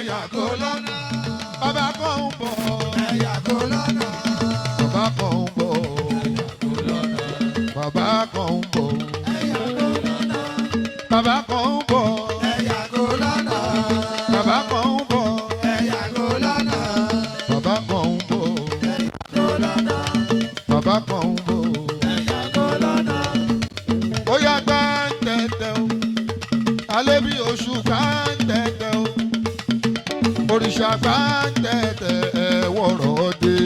ẹ̀yà kó lọ́nà. bàbá kan ń bọ̀. ẹ̀yà kó lọ́nà. bàbá kan ń bọ̀. ẹ̀yà kó lọ́nà. bàbá kan ń bọ̀. ẹ̀yà kó lọ́nà. bàbá kan ń bọ̀. ẹ̀yà kó lọ́nà. bàbá kan ń bọ̀. ẹ̀yà kó lọ́nà. bàbá kan ń bọ̀. ẹ̀yà kó lọ́nà. bàbá kan ń bọ̀. ẹ̀yà kó lọ́nà. ó yá gbá ń tẹ̀tẹ̀ o. alẹ́ bí oṣù gbá ń tẹ̀tẹ̀ o. òrìṣà gbá ń tẹ̀tẹ̀ ẹ̀ wọ̀rọ̀ dé.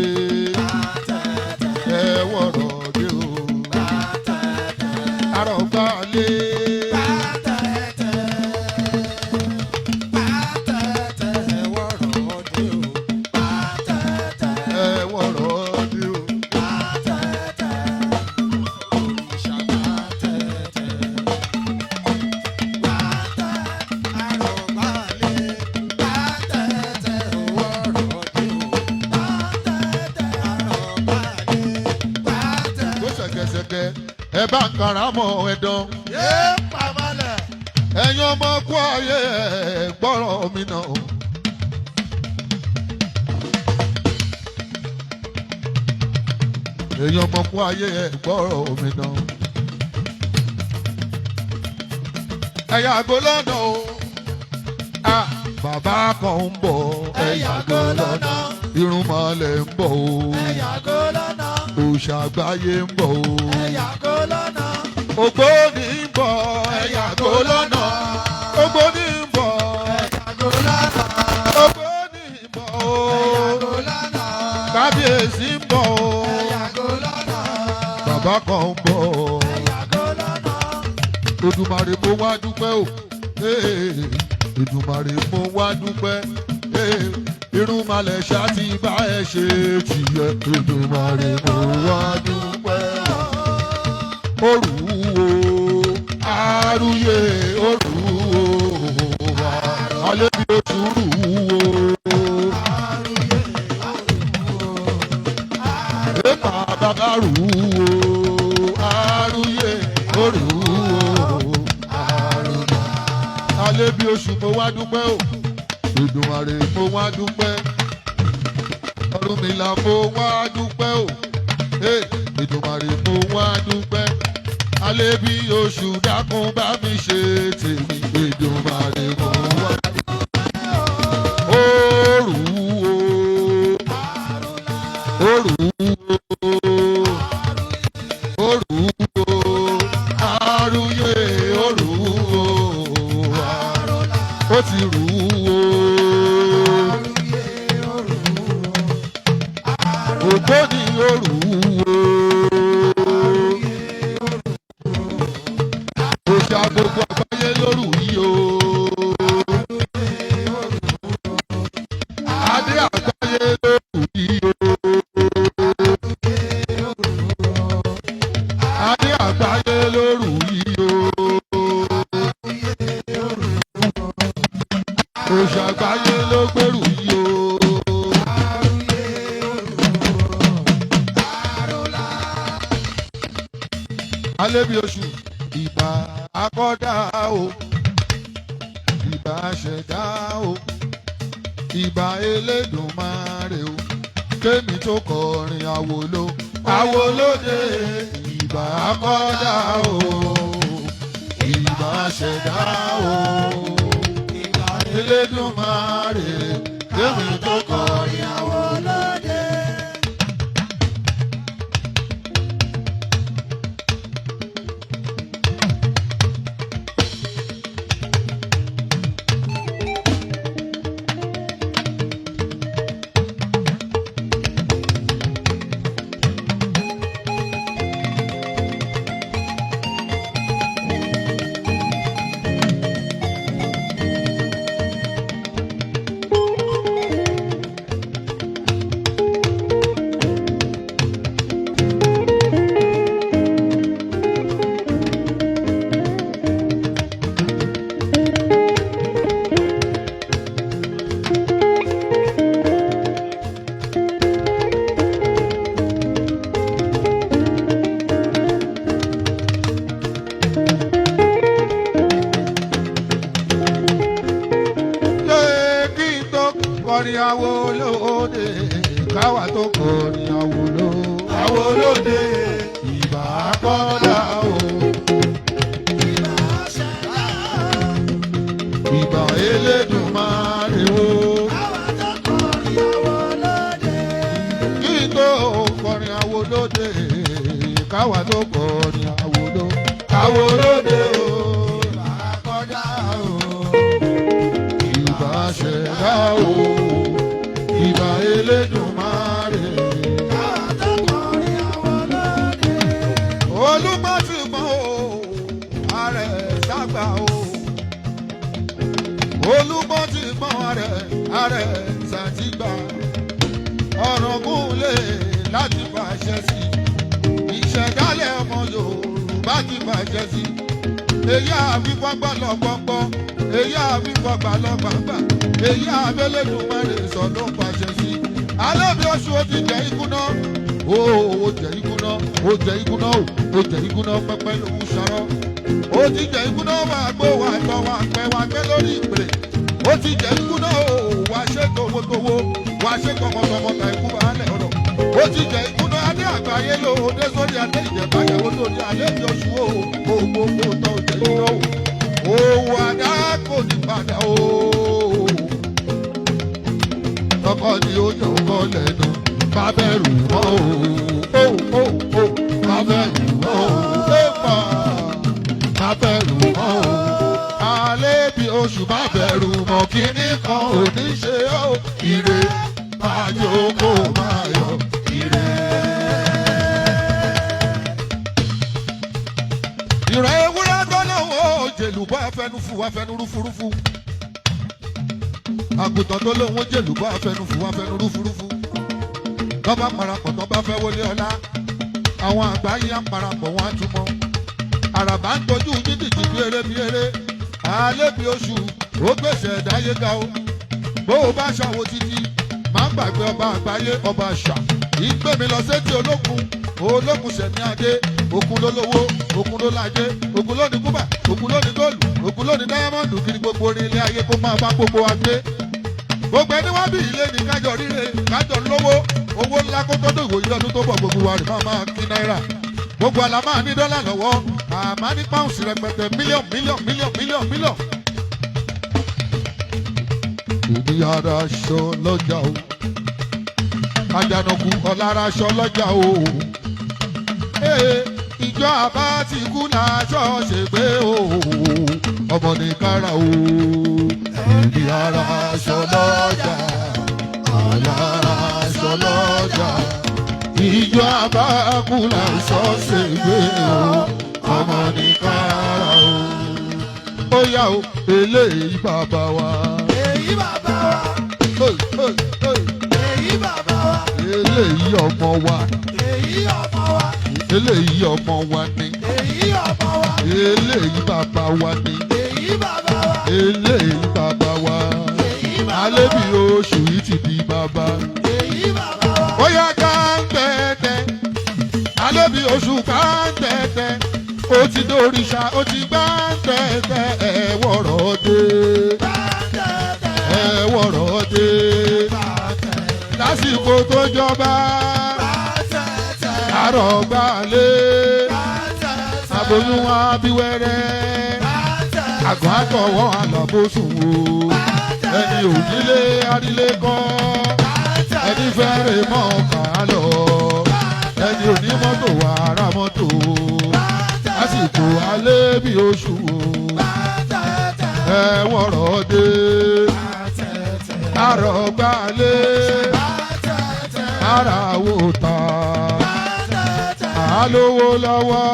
ẹ̀ wọ̀rọ̀ dé o. àrògbá lé. ẹ̀ wọ̀rọ̀ dé o. tó ṣẹ̀kẹ̀ṣẹ̀kẹ̀ ẹ bá ń kàrà mọ́ ẹ̀dán. ẹ̀yin ọmọ kú ayé ẹ̀ gbọ́rọ̀ mi náà. ẹ̀yin ọmọ kú ayé ẹ̀ gbọ́rọ̀ mi náà. ẹ̀yà àgọ́ lọ́nà o. bàbá kan ń bọ̀. ẹ̀yà àgọ́ lọ́nà. irúnmọlẹ̀ ń bọ̀ o. ẹ̀yà kó lọ́nà. òòṣà àgbáyé ń bọ̀ o. ẹ̀yà kó lọ́nà. ògbóni ń bọ̀. ẹ̀yà àgọ́ lọ́nà. ògbóni ń bọ̀. ẹ̀yà kó lọ́nà. ògbóni ń bọ̀ o. ẹ̀yà kó lọ́nà. kábíyèsí ń bọ̀ o. ẹ̀yà kó lọ́nà. bàbá kan ń bọ̀. ẹ̀yà kó lọ́nà. Èdùmàrè mo wá dúpẹ́ o. Èdùmàrè mo wá dúpẹ́. Irúnmọlẹ̀ ṣá ti bá ẹ ṣe tìyẹ. Èdùmàrè mo wá dúpẹ́ o. Òrùwò àrùyé òrùwò alẹ́ bí oṣù rùwò. Èèpà bàbá rùwò àrùyé òrùwò. Alẹ́ bí oṣù mo wá dúpẹ́ o. Èdùmàrè mo wá dúpẹ́. Ọ̀rúnmìlà mo wá dúpẹ́ o. Èdùmàrè mo wá dúpẹ́. Alẹ́ bí oṣù dákun bá mi ṣe tèmi. Èdùmàrè mo wá dúpẹ́ o. Òrùwò òrùwò òrùwò àrùyé òrùwò ó ti rùwò ògbóni òrùwò òṣà gbogbo àgbáyé lóru yìí o. Adé àgbáyé lóru yìí o. Adé àgbáyé lóru yìí o. Òṣà àgbáyé ló gbèrú yìí o. Alẹ́ bí oṣù ìbà akọ́dá o. Ìbà ṣẹ̀dá o. Ìbà Elédùmarè o. Kémi tó kọrin àwòlò. Àwòlóde ìbà akọ́dá o. Ìbà ṣẹ̀dá o. Ìbà Elédùmarè. Kémi tó kọrin àwòlóde. kọrin Awolóde káwa tó kọrin Awolóde ìbà kọ́dà o. Ìbà Elédùmarè o. Kí tó kọrin Awolóde káwa tó kọrin Awolóde o. Ìbà kọ́dà o. Ìbà ṣẹ̀dá o. Ìbà Elédùmarè. Olúmọ ti mọ o, ààrẹ sábà o. Olúmọ ti mọ ààrẹ sàtìgbà. Ọ̀rọ̀ gúnlẹ̀ láti fàṣẹ sí. Ìṣẹ̀dálẹ̀ ọmọ Yorùbá ti fàṣẹ sí. Èyí àfipọ́gbà lọ́gbọ́gbọ́, èyí àfipọ́gbà lọ́gbàgbà, èyí àbẹ́lẹ́dùnmọ́rẹ́ sọ ló fàṣẹ sí. Alábí oṣù ó ti jẹ́ ikú náà. Ó jẹ́ ikú náà, ó jẹ́ ikú náà, ó jẹ́ ikú náà pẹ́pẹ́ ló ń ṣarọ́. Ó ti jẹ́ ikú náà wà gbó wà tọ́ wà pẹ́ lórí ìpèrè. Ó ti jẹ́ ikú náà wà ṣe towótowó, wà ṣe tọmọtọmọ ta ikú bá lẹ̀ ọ̀dọ̀. Ó ti jẹ́ ikú náà adé àgbáyé ló dé sórí adé ìjẹ̀báyẹ̀wò lórí alẹ́ ìjọsù o. Gbogbo tó jẹ́ ikú náà o. Òwò àdá kò ní padà o. Ọkọ ni ó yàn kọ́ lẹ́nu. Má bẹ̀rù mọ́ o, má bẹ̀rù mọ́ o, má bẹ̀rù mọ́ o. Alẹ́ bí oṣù má bẹ̀rù mọ́ kíní kan ò ní ṣe ó. Ire máa jókòó máa yọ ire. Ìrẹ̀ ewúrẹ́ gbọ́dọ̀wọ́ jèlùbọ́ afẹnufù afẹnurúfurúfu. Àgùntàn tó lóun jèlùbọ́ afẹnufù afẹnurúfurúfu. Tọ́ba parapọ̀ tọ́ba fẹ́ wọlé ọlá. Àwọn àgbáyé á parapọ̀ wọn á túmọ̀. Àràbà ń tọ́jú jìdìjì bí eré. Alẹ́ bí oṣù ó gbèsè ẹ̀dáyé ga o. Bó o bá ṣàwo títí, máa ń gbàgbé ọba àgbáyé ọba àṣà. Ìgbé mi lọ sétí olókun sẹ̀mí adé. Òkun ló lówó, òkun ló lájé, òkun ló ní kúbà, òkun ló ní góòlù, òkun ló ní dáyámọ́ndù kiri gbogbo orin ilé ayé kó máa bá gbogbo wa gbé. Gbogbo ẹni wá bí ilé ní kájọ ríre, kájọ lówó. Owó ńlá kó tó dòwò yìí lọ́dún tó bọ̀ gbogbo wa rè máa kí náírà. Gbogbo àlá máa ní dọ́là lọ́wọ́, àmá ní páùnsì rẹpẹtẹ mílíọ̀n. Èmi ara aṣọ lọ́jà o, Àjànàkú ọ̀lára aṣọ lọ́jà o. Ìjọ àbá ti kú láṣọ ṣègbé o, ọmọ ní kára o. Èmi ara aṣọ lọ́jà, ọ̀lára aṣọ lọ́jà. Ìjọ àbákú láṣọ ṣègbé o, ọmọ ní kára o. Ó yá o, eléyìí bàbá wa. Èyí bàbá wa. Èyí bàbá wa. Eléyìí ọmọ wa. Èyí ọmọ wa. Eléyìí ọmọ wa ni. Èyí ọmọ wa. Eléyìí bàbá wa ni. Èyí bàbá wa. Eléyìí bàbá wa. Èyí bàbá wa. Alẹ́ bí oṣù yìí ti di bàbá. Èyí bàbá wa. Ó yá ká ń tẹ́tẹ́. Alẹ́ bí oṣù ká ń tẹ́tẹ́. Ó ti dòrìṣà, ó ti gbá ń tẹ́tẹ́. Ẹ̀wọ̀rọ̀ dé. Ẹ̀wọ̀rọ̀ dé. Lásìkò tó jọba. Àrọ̀gbálẹ̀. Aboyún abíwẹ́rẹ́. Àgọ́ àtọwọ́ àlọ́bọ̀sùn o. Ẹni òdílé arílé kọ́. Ẹni fẹ́rẹ̀ mọ́ ọ̀kà lọ. Ẹni onímọ́tò wà ra mọ́tò. Lásìkò alẹ́ bí oṣù o. Ẹ̀wọ̀rọ̀ dé. Àrọ̀gbálẹ̀. Àràwò ta. Àlówó lọ́wọ́.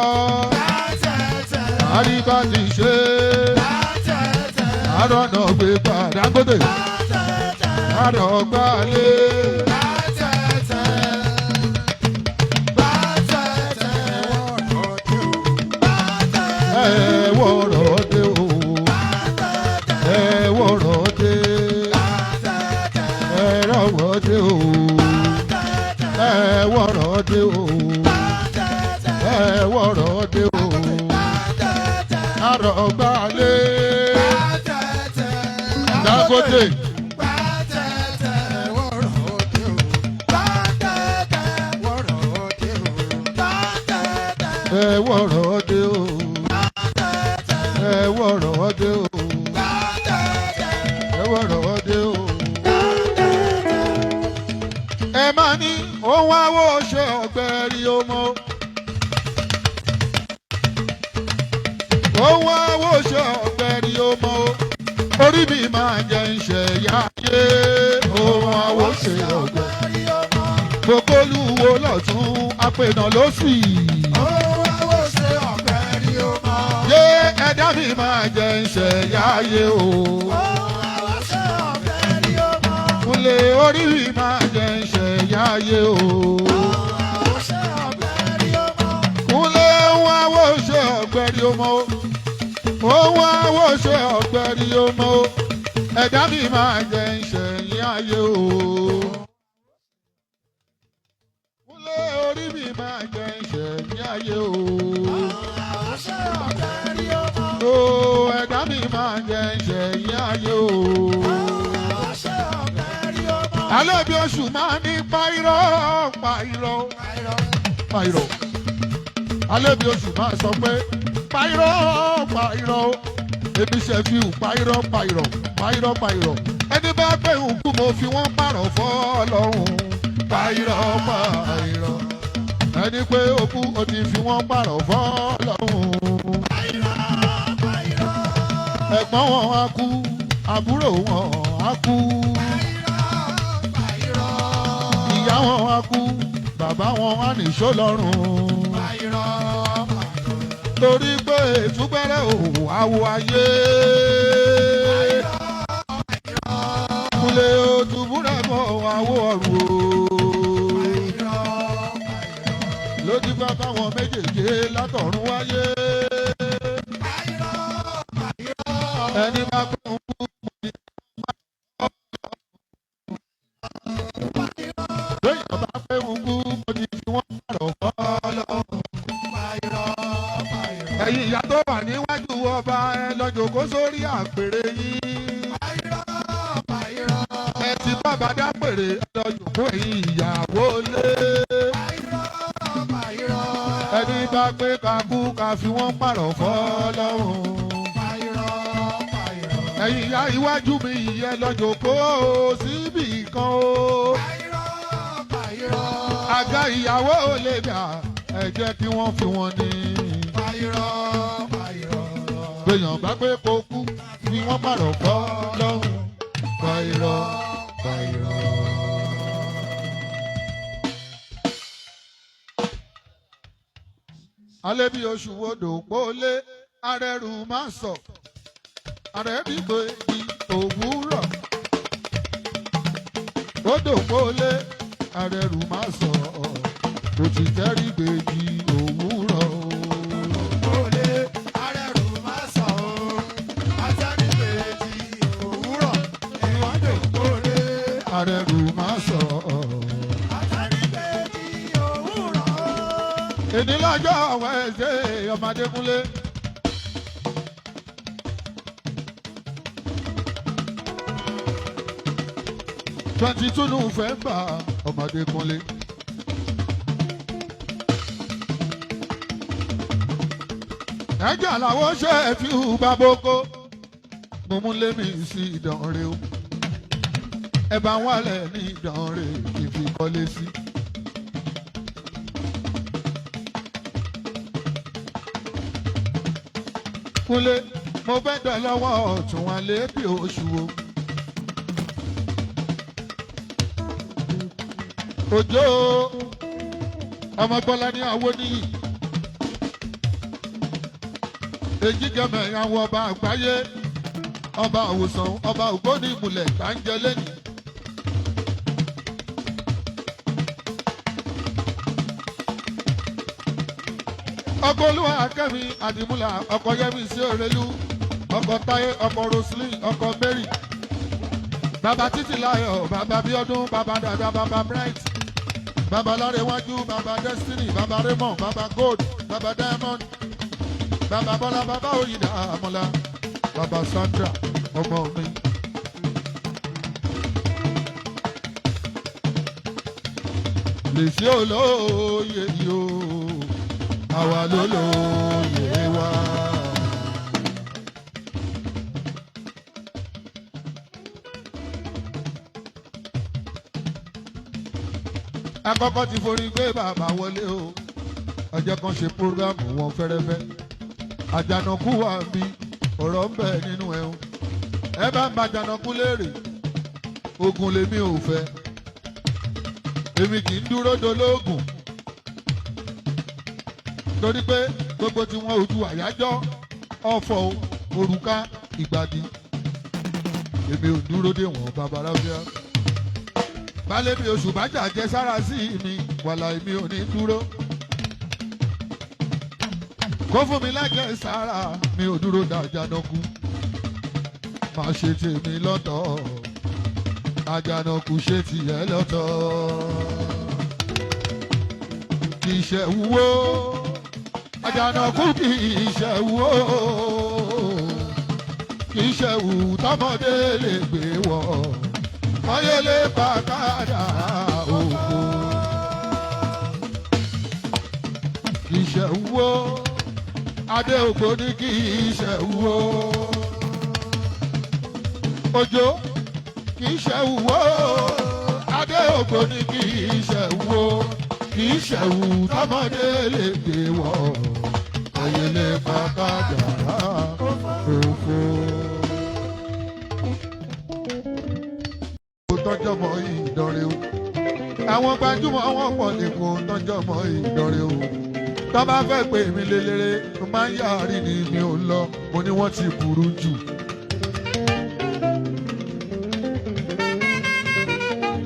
Àríbá ti ṣe. Àrọ̀nà gbé padà Dangote. Àrọ̀gbálẹ̀. Ẹ̀wọ̀rọ̀ dé o. Ẹ̀wọ̀rọ̀ dé. Ẹ̀rọ̀wọ̀ dé o. Ẹ̀wọ̀rọ̀ dé o. Ẹ̀wọ̀rọ̀ dé o. Àrọ̀gbálẹ̀. Dangote. ẹ wọ̀rọ̀ dé o ẹ wọ̀rọ̀ dé o ẹ wọ̀rọ̀ dé o. ẹ máa ní ohun àwo ṣe ọ̀gbẹ́rì ọmọ. ohun àwo ṣe ọ̀gbẹ́rì ọmọ. orí mi máa jẹ ìṣẹ̀yà yé. ohun àwo ṣe ọ̀gbẹ́rì ọmọ. gbogbo olúwo lọ́tún apẹ̀nà lósì. ohun àwo ṣe ọ̀gbẹ́rì ọmọ. yé ẹ̀dá mi máa jẹ ìṣẹ̀yà yé o. ohun àwo ṣe ọ̀gbẹ́rì ọmọ. kúnlẹ̀ orí mi máa jẹ ìṣẹ̀yà yé o. ohun àwo ṣe ọ̀gbẹ́rì ọmọ. kúnlẹ̀ ohun àwo ṣe ọ̀gbẹ́rì ọmọ. ohun àwo ṣe ọ̀gbẹ́rì ọmọ. ẹ̀dá mi máa jẹ ìṣẹ̀yà yé o. kúnlẹ̀ orí mi máa jẹ ìṣẹ̀yà yé o. ohun àwo ṣe ọ̀gbẹ́rì ọmọ. o ẹ̀dá mi máa jẹ ìṣẹ̀yà yé o. ohun àwo ṣe ọ̀gbẹ́rì ọmọ. alẹ́ bí oṣù máa ní pàìrọ̀ pàìrọ̀ pàìrọ̀. alẹ́ bí oṣù máa sọ pé pàìrọ̀ pàìrọ̀. ebi ṣe fi hù pàìrọ̀ pàìrọ̀ pàìrọ̀ pàìrọ̀. ẹni bá pé òkú mo fi wọ́n pààrọ̀ fọ́lọ́run. pàìrọ̀ pàìrọ̀. ẹni pé òkú o ti fi wọ́n pààrọ̀ fọ́lọ́run. ẹ̀gbọ́n wọn á kú àbúrò wọn á kú. ìyá wọn á kú bàbá wọn á nìṣó lọ́rùn. torí pé ètúgbẹ́rẹ́ ò àwọ̀ ayé. kúlẹ̀ òtúbúrẹ́ bọ̀ àwọ̀ ọ̀run o. lójú bá káwọn méjèèjì látọ̀run wáyé. ẹni máa pẹ́ ń kú. lóyìn ọba pé ń kú mo ti fi wọ́n pààrọ̀ fọ́lọ́run. ẹ̀yin ìyá tó wà níwájú ọba ẹ lọ́jọ́ kó sórí àpèrè yín. ẹ ti bàbá dápèrè ẹ lọ́jọ́ kó ẹ̀yin ìyàwó lé. ẹni bá pé ká kú ká fi wọ́n pààrọ̀ fọ́lọ́run. ẹ̀yin ìyá iwájú mi ìyẹn lọ́jọ́ kó síbì kan o. àga ìyàwó lè dà ẹ jẹ́ kí wọ́n fi wọn ní. gbèyàn bá pé kó kú fi wọ́n pààrọ̀ fọ́lọ́run. pàìrọ̀ pàìrọ̀. alẹ́ bí oṣù wodò pólé arẹ́rù máa sọ. àrẹ́bígbé di òwúrọ̀. odò pólé arẹ́rù máa sọ. òtítẹ́ rí gbèjì òwúrọ̀. Olè arẹ́rù máa sọ ọ́, àtẹnigbèjì òwúrọ̀, ìwọ́dò olè arẹ́rù máa sọ. àtẹnigbèjì òwúrọ̀. èdè lọ́jọ́ Wednesday ọmọdékúnlé. (22 November ọmọdékúnlé. ẹjọ́ làwọn ṣe é fi hù bàbókó. mo mú lémi sí ìdánrẹ́ o. ẹ bá wálẹ̀ ní ìdánrẹ́ kí n fi kọ́lé sí. kúnlé mo fẹ́ dọ̀ lọ́wọ́ ọ̀tún wọn lé bí oṣù o. òjò ọmọ Bọ́lá ní àwo níyì. èjì gẹ̀mẹ̀ àwọn ọba àgbáyé ọba àwòsàn ọba ògbóni ìmùlẹ̀ tá ń jẹ lẹ́nu. ọkọ olúwa akẹ́mi àdìmúlà ọkọ yẹmi sí òrèlú ọkọ táyé ọkọ roslyn ọkọ mary bàbá títí láyọ̀ bàbá bíọ́dún bàbá dàda bàbá bright bàbá lárẹ̀wájú bàbá destiny bàbá raymond bàbá gold bàbá diamond bàbá bọ́lá bàbá oyinda àmọ́lá bàbá sandra ọmọ mi. lèsì olóye yìí o àwa ló lóye wa. Àkọ́kọ́ ti forí gbé bàbá wọlé o ọjọ́ kan ṣe prógámù wọn fẹ́rẹ́fẹ́ Àjànàkú wà mí ọ̀rọ̀ ń bẹ nínú ẹ̀ o ẹ bá ń bá Àjànàkú léèrè ogun lèmi ò fẹ́ èmi kì í dúró dolóògùn torí pé gbogbo tí wọn ojú àyájọ́ ọ̀fọ̀ òrùka ìgbàdí èmi ò dúró dé wọn babaláfíà balẹ̀ mi oṣù bájà jẹ sára sí mi wàlà èmi ò ní dúró kó fún mi lájẹ sára mi ò dúró dá Àjànàkú má ṣe tèmi lọ́tọ̀ Àjànàkú ṣe tiẹ̀ lọ́tọ̀ kì í ṣe wúwo Àjànàkú kì í ṣe wúwo kì í ṣe wù tọmọdé lè gbé wọ̀ ayẹlẹ pàkàdà òkú kì í ṣe wúwo adé ògbó ní kì í ṣe wúwo òjò kì í ṣe wúwo adé ògbó ní kì í ṣe wúwo kì í ṣe wù tọmọdé lè gbé wọ̀ ayẹlẹ pàkàdà òkú. Tọ́jọ́ mọ́ Ìdànrè o àwọn gbajúmọ̀ wọn pọ̀ lẹ́kọ̀ọ́ tọ́jọ́ mọ́ Ìdànrè o tó bá fẹ́ pè mí lélẹ́rẹ́ mo máa ń yàrí ni mi ò lọ mo ní wọ́n ti burú jù.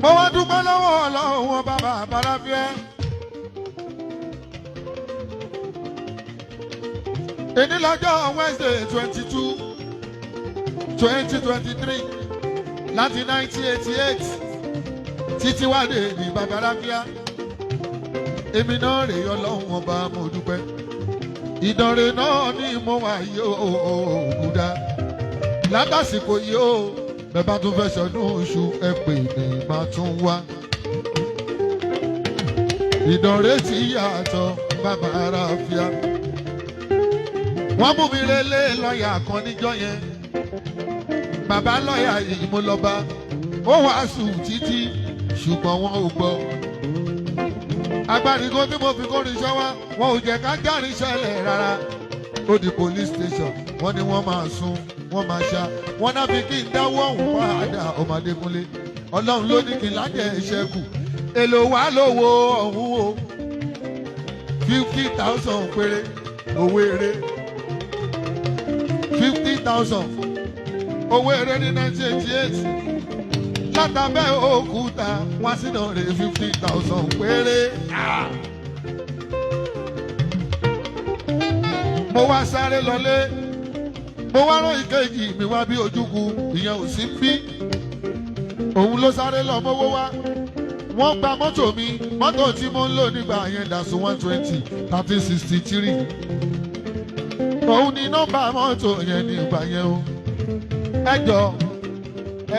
mo wá dúpẹ́ lọ́wọ́ Ọlọ́run wọn bàbá àbáráfíà. èní lọ́jọ́ Wednesday 22 2023 láti 1988 títí wá dé ní babaláfíà èmi náà rè Ọlọ́run ọba mo dúpẹ́ Ìdànrè náà ní mo wà yóò ògùdá látàsìkò yìí ó bẹ́ẹ̀ bá tún fẹ́ sọdún oṣù ẹ pè mí máa tún wá Ìdànrè ti yàtọ̀ babaláfíà wọ́n mú mi relé lọ́ọ̀yà kan níjọ́ yẹn bàbá lọ́ọ̀yà yìí mo lọ bá ó wàásù títí ṣùgbọ́n wọn ò gbọ́ agbárigo tí mo fi kórin iṣẹ́ wá wọn ò jẹ́ ká járe ṣẹlẹ̀ rárá ó di police station wọ́n ní wọ́n máa sun wọ́n máa ṣá wọ́n náà fi kí n dáwọ́ ọ̀hún padà ọmọdékúnlé Ọlọ́run ló ní kí n lájẹ̀ iṣẹ́ kù èlò wà lówó ọ̀hún o 50,000 péré owó eré 50,000 owó eré ní 1988 látàbẹ́ òkúta wá sí Ìdànrè 50,000 péré. mo wá sáré lọlé mo wá rán ìkejì mi wá bí Ojúkù ìyẹn ò sí bí òun ló sáré lọ mówó wá wọ́n gba mọ́tò mi mọ́tò tí mo ń lò nígbà yẹn Dàsún 120 1363 òun ni nọ́mbà mọ́tò yẹn nígbà yẹn o ẹ jọ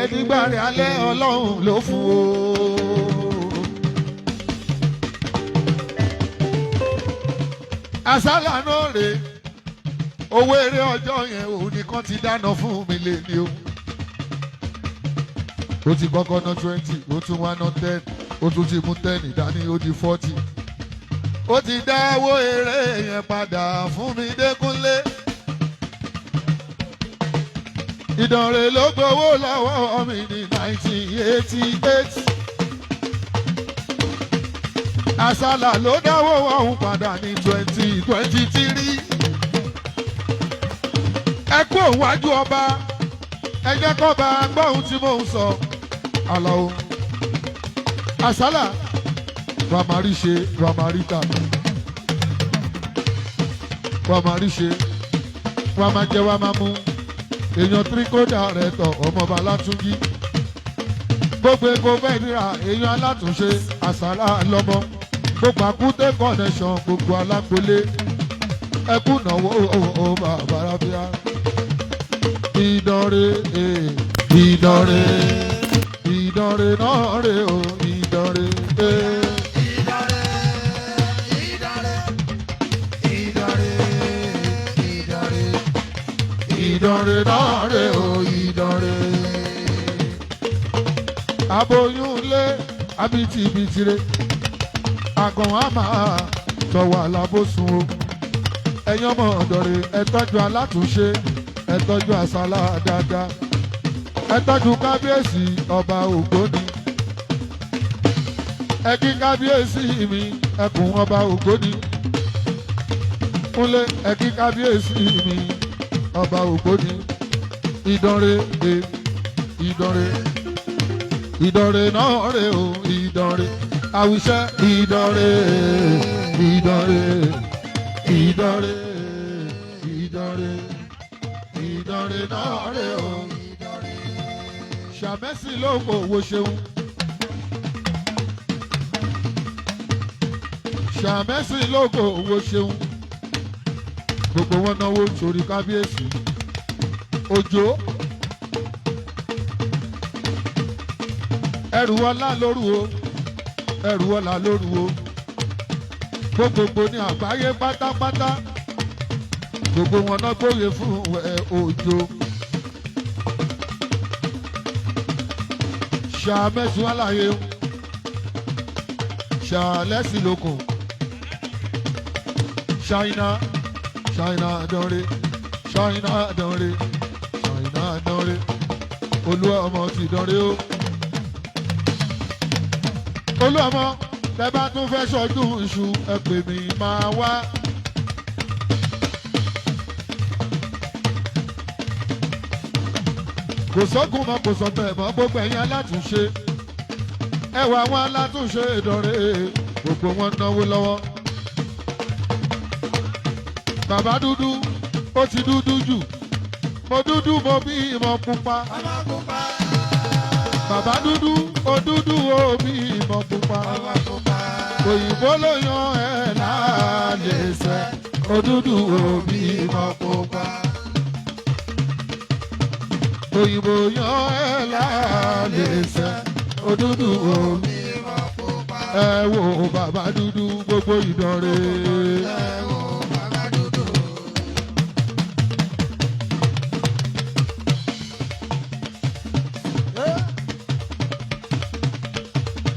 ẹdígbàre alẹ́ Ọlọ́run ló fún o. àsálà náà rè owó eré ọjọ́ yẹn òun nìkan ti dáná fún mi lé ní o. ó ti kọ́kọ́ ná 20 ó tún wá ná 10 ó tún ti mú 10 dání ó di 40. ó ti dáwó eré yẹn padà fún mi Dékúnlé. Ìdànrè ló gbowó lọ́wọ́ mi ní 1988. Àsálà ló dáwó ọ̀hún padà ní 2023. Ẹ kú òwájú ọba, ẹ jẹ́ kọ́ba gbọ́ ohun tí mò ń sọ. Àlàó Àsálà Ramari ṣe Ramarita Ramari ṣe Ramajẹ Ramamu èèyàn tíríkódà rẹ̀ tọ̀ ọmọọba Látúnjí gbogbo epo fẹ́ ríra èèyàn alátúnṣe Àsálà lọ́mọ gbogbo Àkúté connection gbogbo alágbólé ẹkú náwó bàbá rábíà Ìdànrè Ìdànrè Ìdànrè náà rè o Ìdànrè. Ìdànrè Ìdànrè ìdánrè náà rè o ìdánrè. Aboyún lé abitibitire àgàn wa máa tọwọ́ alábòsùn o. Ẹ̀yin ọmọ ọ̀dọ̀rẹ̀ ẹ tọ́jú alátúnṣe ẹ tọ́jú àsálà dáadáa ẹ tọ́jú kábíyèsí ọba Ògbóni. Ẹ kí kábíyèsí mi ẹkùn ọba Ògbóni. Kúnlé ẹ kí kábíyèsí mi ọba Ògbóni. Ìdánrè ìdánrè ìdánrè náà rè o ìdánrè àwùṣẹ ìdánrè ìdánrè ìdánrè ìdánrè ìdánrè náà rè o ṣàmẹ́sì ló kò wo ṣeun ṣàmẹ́sì ló kò wo ṣeun gbogbo wọn náwó sórí kábíyèsí òjò. Ẹrù ọlá lóru o ẹrù ọlá lóru o gbogbogbò ní àgbáyé pátápátá gbogbo wọn náà gbóyè fún òjò. Ṣàmẹ́sùn àlàyé ṣàlẹ́sì lóko ṣáínà ṣáínà dánrè ṣáínà dánrè ṣáínà dánrè Olúwa ọmọ ti dánrè o. Olúọmọ tẹ bá tún fẹ́ ṣọdún iṣu ẹ pè mí máa wá. Kò sọ́gun mọ́ kò sọ̀tẹ̀ mọ́ gbogbo ẹ̀yin alátúnṣe ẹwà àwọn alátúnṣe Ìdánrè gbogbo wọn náwó lọ́wọ́. Bàbá dúdú ó ti dúdú jù mo dúdú mo bí ìmọ̀ pupa. Bàbá dúdú ó dúdú ó bí ìmọ̀ pupa. Òyìnbó ló yan ẹ̀ láàlẹ́ sẹ́ ó dúdú ó bí ìmọ̀ pupa. Òyìnbó yan ẹ̀ láàlẹ́ sẹ́ ó dúdú ó bí ìmọ̀ pupa. Ẹ wo bàbá dúdú gbogbo Ìdánrè.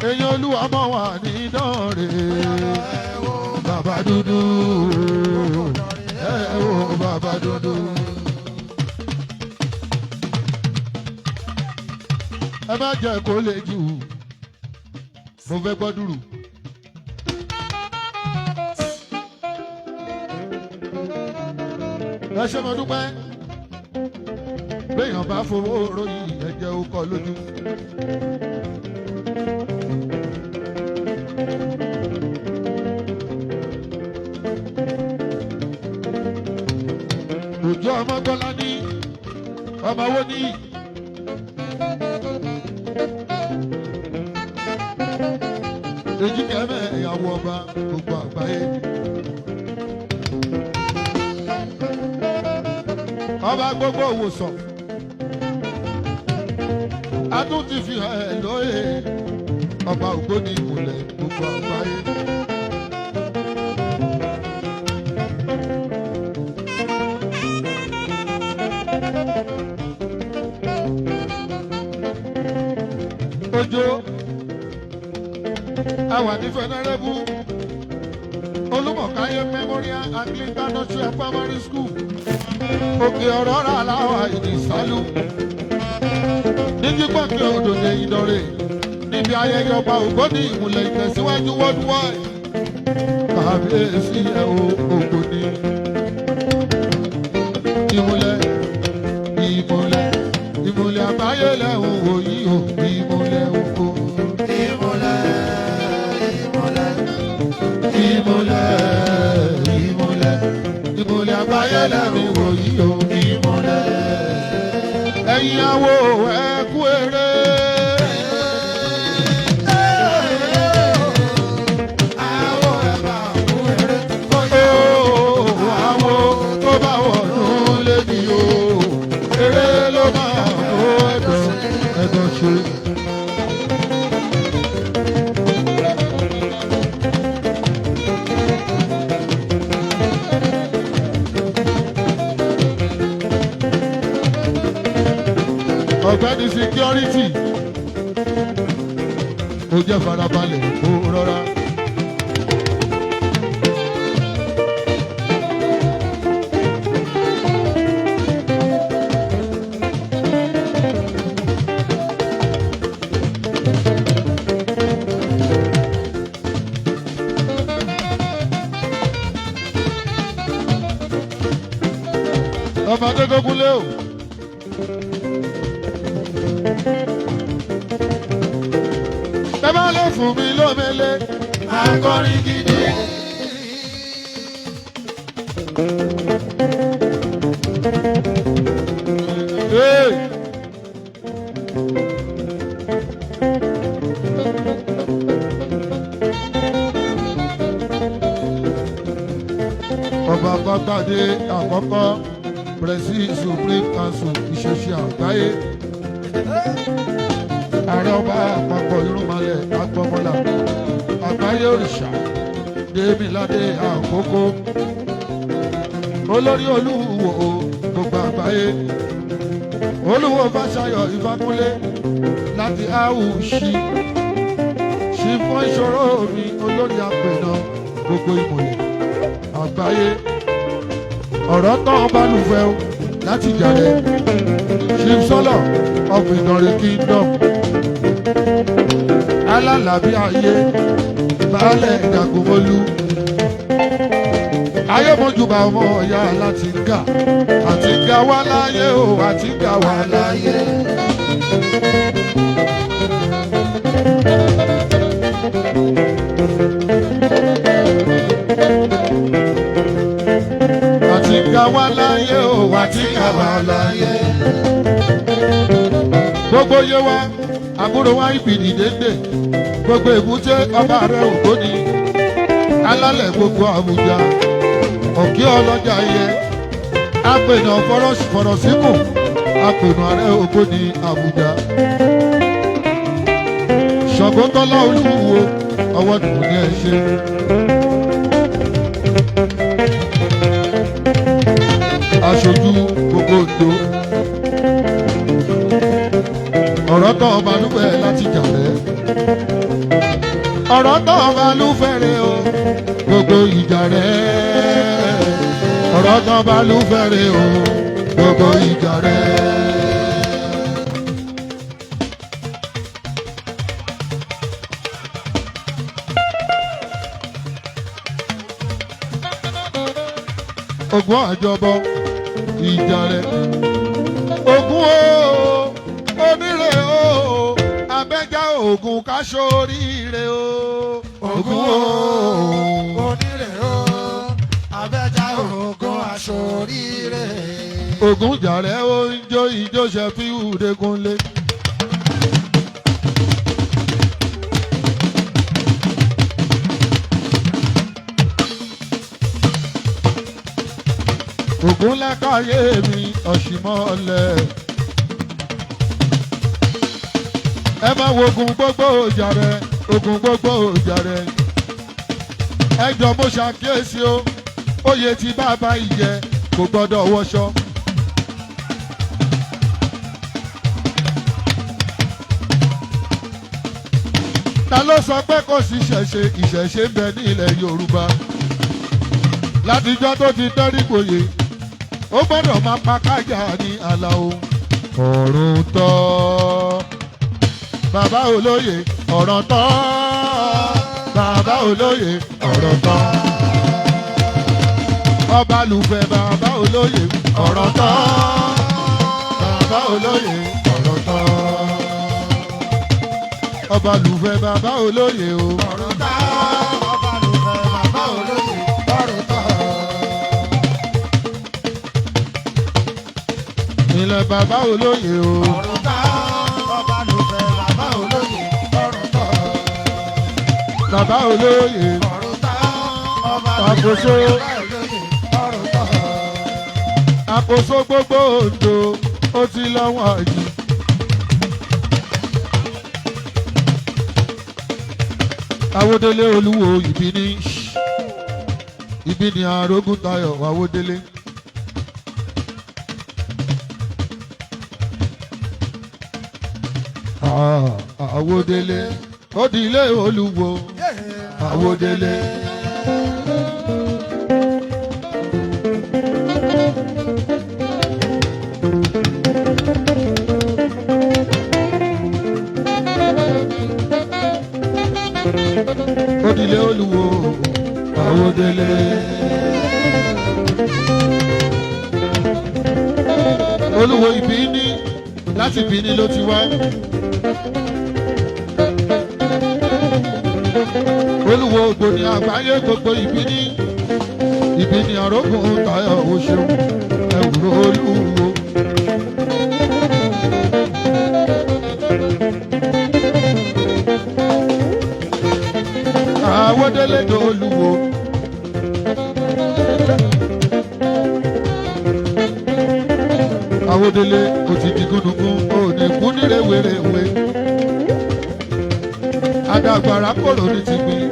Èyàn Olúwa mọ̀ wà ní Ìdánrè. Bàbá dúdú ẹ wo bàbá dúdú. Ẹ má jẹ́ kó lè jù mo fẹ́ gbọ́ dùrù. Ẹ ṣé mo dúpẹ́ béèyàn bá fowó ròyìn ẹ̀jẹ̀ ó kọ́ lójú. Òjò ọmọ Gbọ́lá ní ọmọ wo ní. Èjìkẹ́mẹ́ ìyàwó ọba gbogbo àgbáyé. Ọba gbogbo òwòsàn. A tún ti fi hàn ẹ́ lóye. Ọba Ògbóni ìmùlẹ̀ gbogbo àgbáyé. Òjò àwa ní Fẹnẹrẹbù Olúmọ̀káyé Memorial Anglican Nursery Primary School Òkè Ọ̀rọ̀ rà láwà ìdí sálú níjí pàkí òdòdó Ìdánrè níbi ayẹyẹ ọba Ògbóni ìmùlẹ̀ ìtẹ̀síwájú worldwide. Kábíyèsí ẹ̀ o Ògbóni ìmùlẹ̀ ìmùlẹ̀ ìmùlẹ̀ àbáyé lẹ́hùn òyì o ìmùlẹ̀ òkò. Ìmùlẹ̀ ìmùlẹ̀ àbáyé lẹ́hùn òyì o ìmùlẹ̀. Ẹ̀yin awo ẹ kú eré. Awo ẹ bá kú eré. Awo tó bá wọ̀nú lédi o. Eré ló máa kó ẹ̀dọ̀ ṣe. ní security ó jẹ́ farabalẹ̀ kó rọra. ọmọ adékòkun lé o. ẹ bá lè fún mi lómele akọrin gidi. Hey. ọba bàgbàdé àkọ́kọ́ Presi Supreme Council ìṣẹ̀ṣe àgbáyé ààrẹ ọba àpapọ̀ irúnmalẹ̀ agbọ́mọlà àgbáyé òrìṣà Démiládé Àkókó olórí olúwo gbogbo àgbáyé olúwo Fáṣayọ̀ Ìfákúnlé láti áwùsí ṣí fún ìṣòro mi olórí àpènà gbogbo ìmọ̀lẹ̀ àgbáyé ọ̀rọ̀ tán bá lùfẹ́ o láti jàre Chief Sọ́lọ̀ of Ìdànrè Kingdom alálàbí ayé baálẹ̀ Ìdàgòmólú ayémojúbà ọmọ ọ̀yá láti gà àti gà wá láyé o àti gà wá láyé. àti gà wá láyé o àti gà wá láyé. gbogbo yé wa àbúrò wa ìbìdì dédé gbogbo èbúté ọba rẹ ògbóni alálẹ̀ gbogbo Àbújá òkè ọlọ́jà yẹ apènà fọ̀rọ̀ síkù apènà ààrẹ ògbóni Àbújá Ṣàngótọ́lá Olúwo ọwọ́ dùn ní ẹ ṣe. aṣojú gbogbo Oǹdó ọ̀rọ̀ tó ọba lúfẹ́ láti jàlẹ́ ọ̀rọ̀ tó ọba lúfẹ́ rẹ̀ o gbogbo ìjà rẹ̀ ọ̀rọ̀ tó ọba lúfẹ́ rẹ̀ o gbogbo ìjà rẹ̀. Ògún àjọbọ ìjà rẹ̀ Ògún o onírè o abẹ́jà Ògún káṣoríire o. Ògún o onírè o abẹ́jà Ògún aṣoríire. Ògún jàrẹ́ ó ń jó ìjó Ṣẹ̀fíù Dékúnlé. Ògún lákàyè mi ọ̀ṣìmọ́lẹ̀. ẹ máa wo Ògún gbogbo ìjà rẹ̀ Ògún gbogbo ìjà rẹ̀. ẹ jọ mo ṣàkíyèsí o oyè tí bàbá ìjẹ kò gbọdọ̀ wọṣọ. ta ló sọ pé kò sí ìṣẹ̀ṣe ń bẹ ní ilẹ̀ Yorùbá látijọ́ tó ti tẹ́rí gboyè ó gbọ́dọ̀ máa pa kájà ní Àlàó. ọ̀run tọ́ bàbá olóyè ọ̀rọ̀ tọ́ bàbá olóyè ọ̀rọ̀ tọ́ ọba lùfẹ́ bàbá olóyè ọ̀rọ̀ tọ́ bàbá olóyè ọ̀rọ̀ tọ́ ọba lùfẹ́ bàbá olóyè o. ọ̀rọ̀ tọ́ ọba lùfẹ́ bàbá olóyè ọ̀rọ̀ tọ́. ilẹ̀ bàbá olóyè o. ọ̀rọ̀ tọ́ ọba lùfẹ́ bàbá olóyè ọ̀rọ̀ tọ́. bàbá olóyè ọ̀rọ̀ tọ́ ọba àkóso lùfẹ́ bàbá olóyè ọ̀rọ̀ tọ́. àkóso gbogbo Oǹdó ó ti lọ́wọ́ yìí. Awódélé Olúwo ìbí ni Arógúntayọ̀ Awódélé. Àwòdélé ó di ilé Olúwo Àwòdélé. Ó di ilé Olúwo Àwòdélé. Olúwo Ìbíní láti Ìbíní ló ti wá. Olúwo Ògbóni àgbáyé gbogbo Ìbíní. Ìbíní àrógùn Táyọ̀ Òṣèlú ẹ̀wùrọ̀ Olúwo. Àwòdélé tó Olúwo. Àwòdélé ó ti di gúnugún ó ní kú ní rèwerèwe. Adágbára kòrò ní ti gbìn.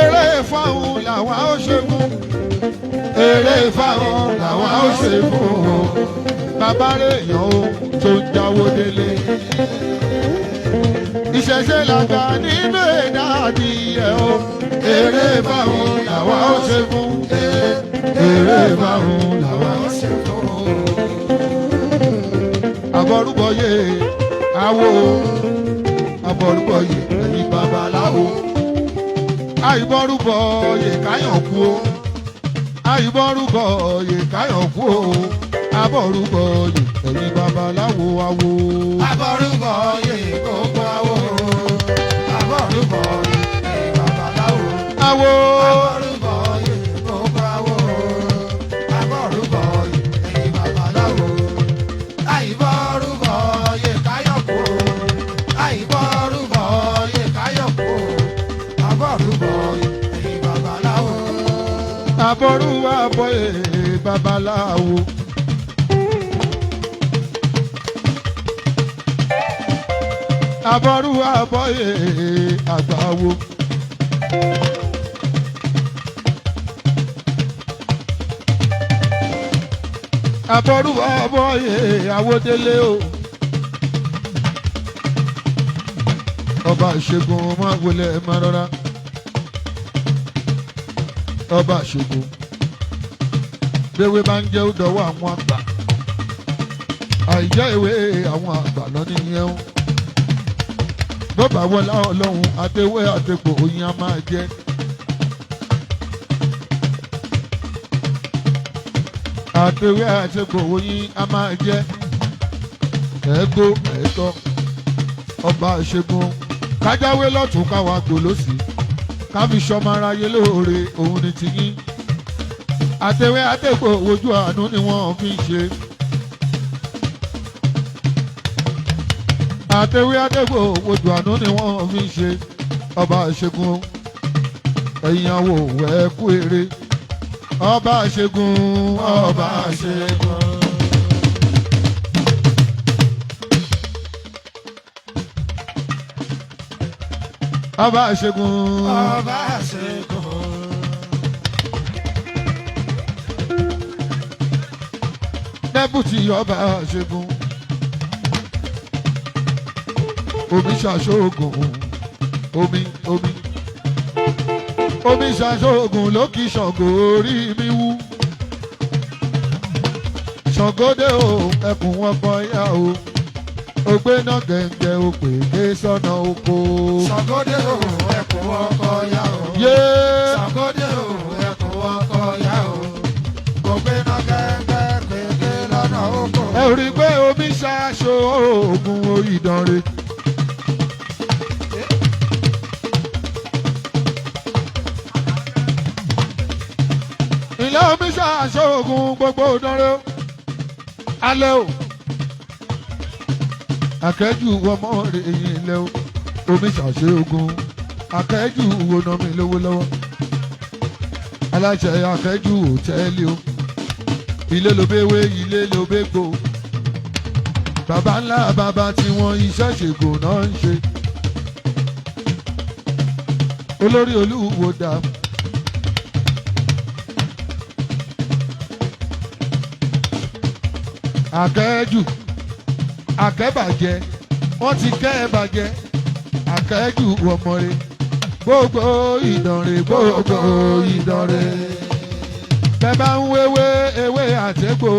Eré fáwọn làwa ó ṣe fún. Eré fáwọn làwa ó ṣe fún. Bàbá rẹ̀ yàn ó tó ń jáwódélé. Ìṣẹ̀ṣe làgbà nínú ẹ̀dá adìyẹ o. Eré fáwọn làwa ó ṣe fún. Eré fáwọn làwa ó ṣe fún. Àbọ̀rúbọyé awo àbọ̀rúbọyé ẹ̀yin babaláwo. Àìbọ̀rúbọyé káyọ̀ kú o. Àìbọ̀rúbọyé káyọ̀ kú o. Àbọ̀rúbọyé ẹ̀yin babaláwo awo. Àbọ̀rúbọyé gbogbo awo. Àbọ̀rúbọyé ẹ̀yin babaláwo. Awo. Àbọ̀rúbọyé gbogbo awo. Àbọ̀rúbọyé ẹ̀yin babaláwo. Àìbọ̀rúbọyé káyọ̀kó. Àìbọ̀rúbọyé káyọ̀kó. Àbọ̀rúbọyé ẹ̀yin babaláwo. Àbọ̀rúbọyé babaláwo. Àbọ̀rúbọyé àgbáwo. Àbọ̀rúbọyé Àwòdélé o. Ọba ìṣègùn máa wọlé máa rọra. Ọba ìṣègùn. Béwé bá ń jẹ́ ó dọ̀wọ́ àwọn àgbà. Àìjẹ́ ìwé àwọn àgbà lọ nìyẹn o. Bọ́bà wọlá Ọlọ́run àtẹwé àtẹ̀pọ̀ oyin a máa jẹ́. Àtẹwé àtẹ̀pọ̀ oyin a máa jẹ́. Ẹ̀gbó ẹ̀tọ́ ọba ìṣègùn kájáwé lọ́tún káwa gbò lọ́sì káfi sọmọ aráyé lóore òun ni tiyín. Àtẹwé àtẹ̀pọ̀ ojú àánú ni wọ́n fi ń ṣe. Àtẹwé àtẹ̀pọ̀ ojú àánú ni wọ́n fi ń ṣe. Ọba ìṣègùn ẹ̀yin àwọ̀ ẹ̀ kú èrè. Ọba ìṣègùn ọba ìṣègùn. Ọba ìṣègùn. Ọba ìṣègùn. Dẹ́bùtì ọba ìṣègùn. Omi ṣàṣọ́gun omi. Omi ṣàṣọ́gun ló kí Ṣàngó orí mi wú. Ṣàngódé o ẹkùn ọkọ yá o. Ògbé náà gẹ̀ǹgẹ̀ òpè dé sọ́nà oko. Ṣàngódé o ẹkùn ọkọ yá o. Ṣàngódé o ẹkùn ọkọ yá o. Ògbé náà gẹ̀ǹgẹ̀ pèké lọ́nà oko. Ẹ rí i pé omi ṣàṣọ́gun ìdánrẹ́. Ilé omi ṣàṣọ́gun gbogbo ìdánrẹ́ alẹ́ o. Akẹ́jù ọmọ rẹ̀ èyí ilẹ̀ o. Omi ṣàṣọ́gun akẹ́jù wo ná mi lówó lọ́wọ́. Aláṣẹ akẹ́jù òtẹ́ẹ̀lì o. Ilé ló béwé ilé ló bégbò. Bàbá ńlá bàbá tí wọ́n iṣẹ́ ṣègùn náà ń ṣe. Olórí Olúwo dà. Akẹ́jù àkẹ́bàjẹ́ wọ́n ti kẹ́ ẹ bàjẹ́ àkẹ́jù ọmọre gbogbo ìdánrè gbogbo ìdánrè tẹ bá ń wéwé ewé àtẹ́gbò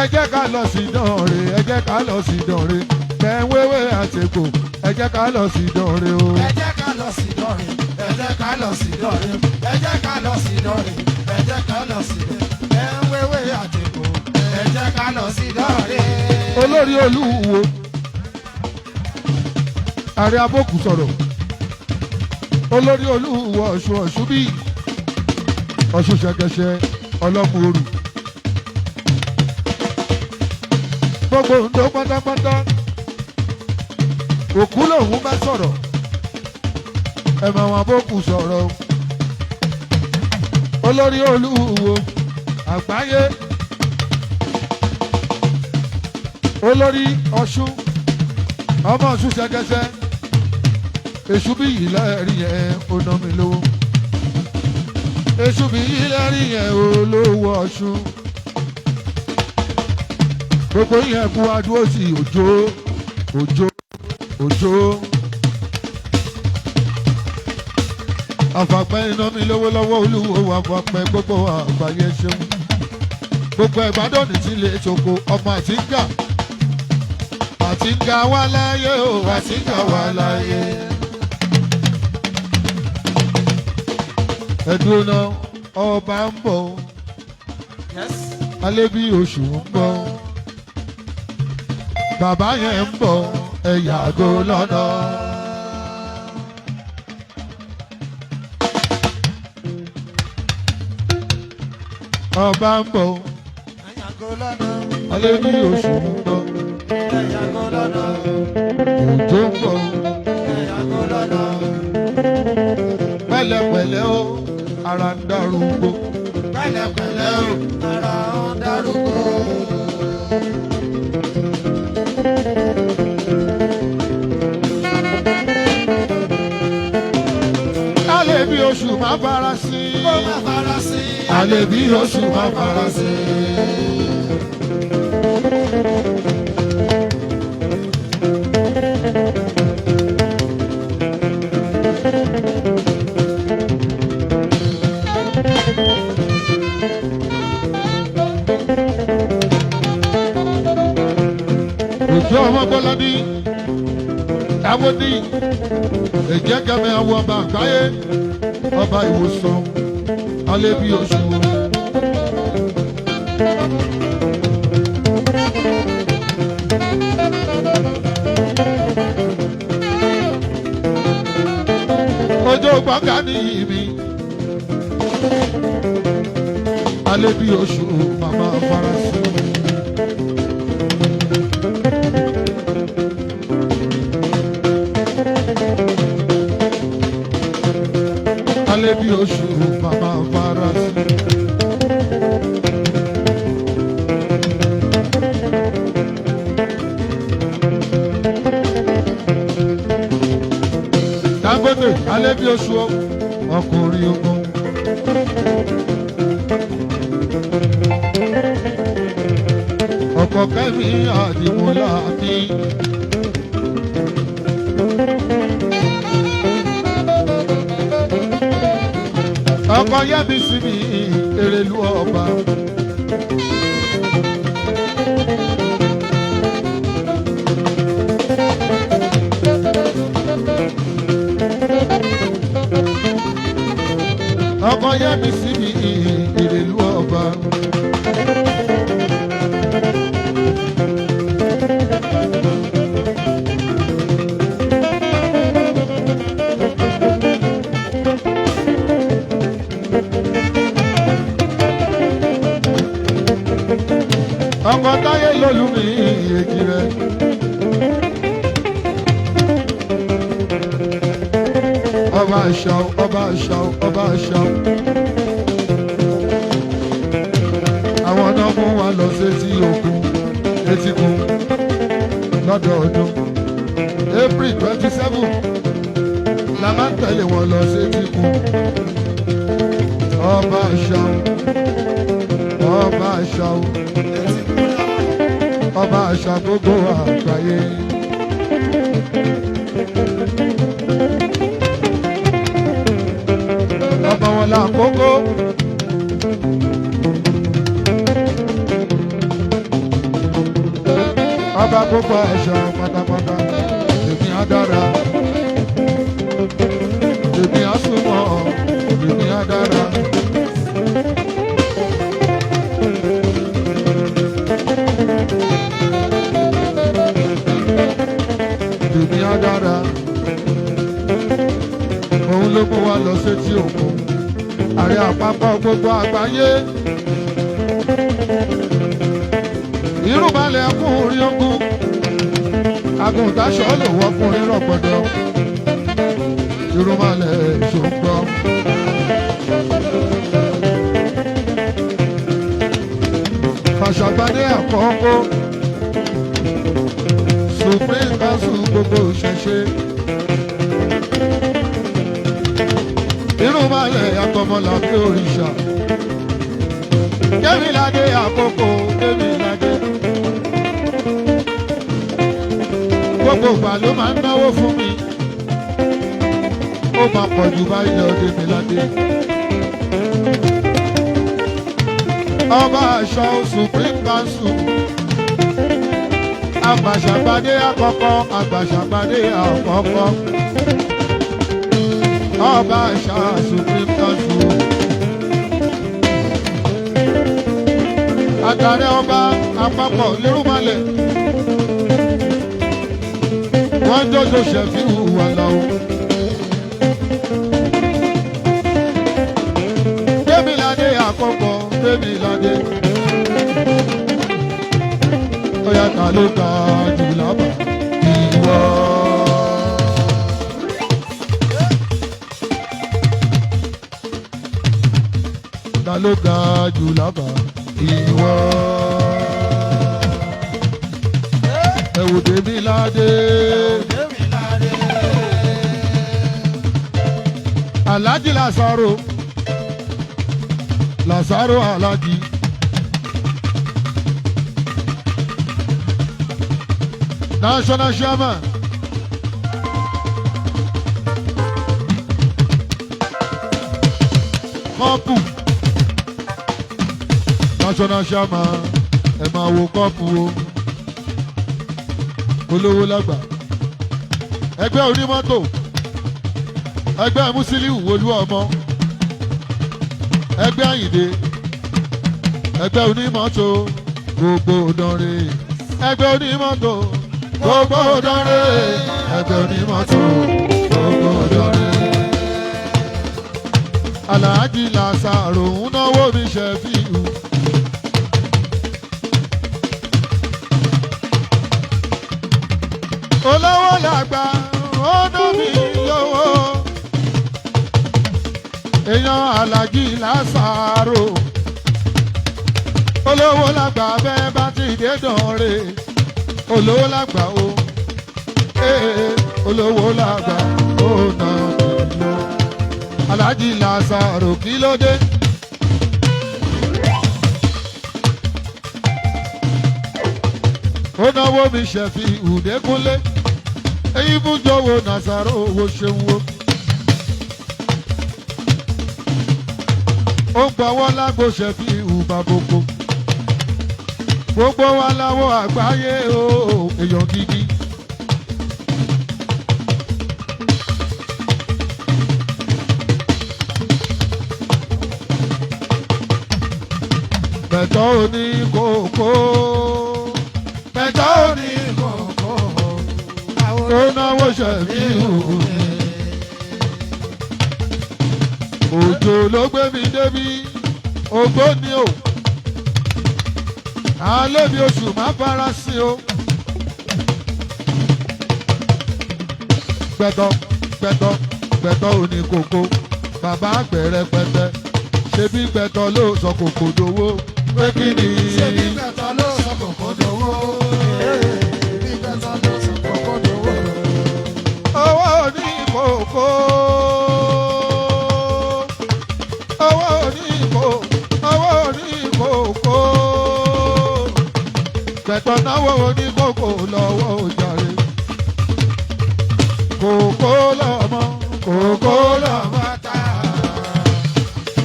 ẹ jẹ́ ká lọ sí ìdánrè ẹ jẹ́ ká lọ sí ìdánrè tẹ ń wéwé àtẹ́gbò ẹ jẹ́ ká lọ sí ìdánrè o. ẹ jẹ́ ká lọ sí ìdánrè ẹ jẹ́ ká lọ sí ìdánrè ẹ jẹ́ ká lọ sí ìdánrè ẹ jẹ́ ká lọ sí ìdánrè ẹ ń wéwé àtẹ̀kọ́ ẹ jẹ́ ká lọ sí ìdánrè. olórí olúwo ààrẹ abókù sọ̀rọ̀ olórí olúwo ọ̀ṣun ọ̀ṣun bíi ọ̀ṣun ṣẹ̀kẹ̀ṣẹ̀ ọlọ́mùorù gbogbo ǹdó pátápátá òkú lòun bá sọ̀rọ̀ ẹ̀mọ̀ àwọn abókù sọ̀rọ̀ olórí olúwo àgbáyé olórí ọ̀ṣun ọmọ ọ̀ṣun ṣẹ̀kẹ̀ṣẹ̀ èṣù bí yìí lẹ́rìí yẹn ó ná mi lówó èṣù bí yìí lẹ́rìí yẹn olówó ọ̀ṣun gbogbo yẹn kú adúró sí òjò òjò òjò àfàpẹ́ iná mi lówó lọ́wọ́ olúwo àfàpẹ́ gbogbo àgbáyé ṣeun gbogbo ẹ̀gbádọ́nì tí lè ṣoko ọmọ àtìǹgà wà láyé o àtìǹgà wà láyé. ẹ̀dùn náà ọba ń bọ̀ alẹ́ bí oṣù ń bọ̀ bàbá yẹn ń bọ̀ ẹ yàgò lọ́nà. ọba ń bọ̀ alẹ́ bí oṣù ń bọ̀ òjò ń bọ̀ pẹ̀lẹ́pẹ̀lẹ́ o ara ń darúgbó pẹ̀lẹ́pẹ̀lẹ́ o ara ń darúgbó. alẹ́ bí oṣù máa fara sí ó máa fara sí. alẹ́ bí oṣù máa fara sí. òjò ọmọ bọ́lá ní àwọn ní ìjẹ́kẹ̀mẹ́ àwọn ọba àgbáyé ọba ìwòsàn alẹ́ bí oṣù. ọjọ́ gbọ́ngà ní ìmí alẹ́ bí oṣù màmá faransé. alẹ́ bí oṣù màmá faransé. Dangote alẹ́ bí oṣù ọkùnrin ogun. ọkọ̀ kẹ́mi àdìmúlà mi. ọkọ̀ yẹ́mi sí mi Erelu ọba. ọkọ̀ yẹ́mi sí mi Erelu ọba. ọkọ̀ táyé lólu mi èjì rẹ̀. ọba àṣà ọba àṣà ọba àṣà. àwọn náà mú wa lọ sétí òkun etíkun lọ́dọọdún. April 27 la máa ń tẹ̀lé wọn lọ sétíkun. ọba àṣà. ọba àṣà o ọba àṣà gbogbo àgbáyé. ọba wọn là kókó. ọba gbogbo àṣà pátápátá èmi á dára èmi á súnmọ́ èmi á dára. èmi á dára òun ló mú wa lọ sétí òkun ààrẹ àpapọ̀ gbogbo àgbáyé. irúbalẹ̀ ọkùnrin ogun agùntàṣọ́ lè wọ́kùnrin rọ̀gbọ̀dọ̀ irúbalẹ̀ ṣògbọ́. Fàṣàgbádé àkọ́kọ́ Supreme Council gbogbo òṣèṣe irúbalẹ̀ àtọmọlàbí òrìṣà Kẹ́míládé àkọ́kọ́ Kẹ́míládé. Gbogbo ìgbà ló máa ń náwó fún mi. Ó máa pọ̀ jù báyìí lọ Kẹ́míládé. Ọba àṣà Supreme Council. Àgbàṣàgbádé àkọ́kọ́, àgbàṣàgbádé àkọ́kọ́. Ọba àṣà Supreme Council. Àtàrẹ ọba àpapọ̀ lérúmọlẹ̀. Wọ́n jọjọ ṣẹ̀fíù wà láwọ́. Kẹ́míládé àkọ́kọ́ Kẹ́míládé. Ọ̀yà ta ló ga jù lábà ìwọ. Ta ló ga jù lábà ìwọ. Ẹ wò Kẹ́míládé. Alhaji Lasaro Lasaro Alhaji National Chairman Kọ́pù National Chairman ẹ máa wo kọ́pù o olówó lágbà ẹgbẹ́ onímọ́tò ẹgbẹ́ Musiliu Olú ọmọ ẹgbẹ́ Àyìndé ẹgbẹ́ onímọ́tò gbogbo dánrin ẹgbẹ́ onímọ́tò gbogbo dánrin ẹgbẹ́ onímọ́tò gbogbo dánrin. Alhaji Lasaro ń náwó mi Ṣẹ̀fíù. Olówó làgbà ó ná mi lówó. Èèyàn Alhaji Lasaro olówó lágbà bẹ́ẹ̀ bá ti dé dánre olówó lágbà o olówó lágbà ó nà mí lọ. Alhaji Lasaro kí ló dé. Ó náwó mi Ṣẹ̀fíù Dékúnlé èyí fún jọ̀wọ́ Nasaro owó ṣeun wo. Ó ń gbọ́wọ́ lágbo Ṣẹ̀fíù Bàbòkò. Gbogbo wa láwọ̀ àgbáyé o èèyàn gidi. Bẹ̀tọ́ òní kòkó. Bẹ̀tọ́ òní kòkó. Ó náwó Ṣẹ̀fíù. Òjò ló gbé mi débi ògbóni o. Àlébi oṣù má fara sí o. Gbẹ̀tọ̀ gbẹ̀tọ̀ gbẹ̀tọ̀ òní kòkó. Bàbá àgbẹ̀rẹ̀ pẹ̀tẹ́. Ṣebí gbẹ̀tọ̀ ló sọ kòkó dowó. Pé kí ni? Ṣebí gbẹ̀tọ̀ ló sọ kòkó dowó. Ṣebí gbẹ̀tọ̀ ló sọ kòkó dowó. Owó òní kòkó. Owó òní kòkó. Owó òní kòkó. bẹ̀tọ̀ náwó ní kókó lọ́wọ́ òjàre. Kókó lọ́mọ kókó lọ́mọ ta.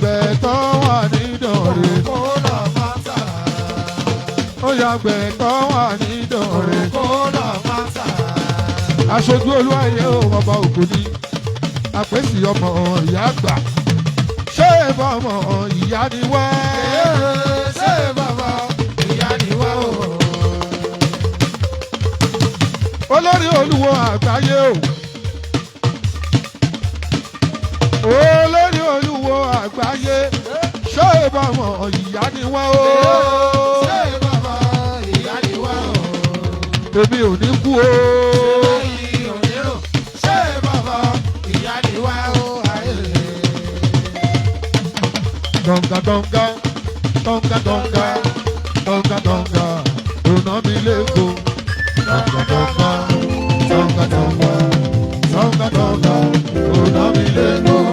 bẹ̀tọ̀ wà ní Ìdànrè. Kókó lọ́mọ ta. Ó yá bẹ̀tọ̀ wà ní Ìdànrè. Kókó lọ́mọ ta. Aṣojú Olúwayé o ọba Ògúnní. Àpèsè ọmọ ìyá àgbà. Ṣé bọ́mọ ìyá ni wá? Ṣé bàbá ìyá ni wá o? Olórí Olúwo àgbáyé o. Olórí Olúwo àgbáyé. Ṣé bọ́mọ ìyá ni wá o? Ṣé bàbá ìyá ni wá o? Èmi ò ní kú o. Ṣé bàbá ìyá ni wá o? Donga donga, donga donga, donga donga, ọ̀nà mi lẹ́kọ̀ọ́. Donga donga, donga donga, donga donga, ọ̀nà mi lẹ́kọ̀ọ́.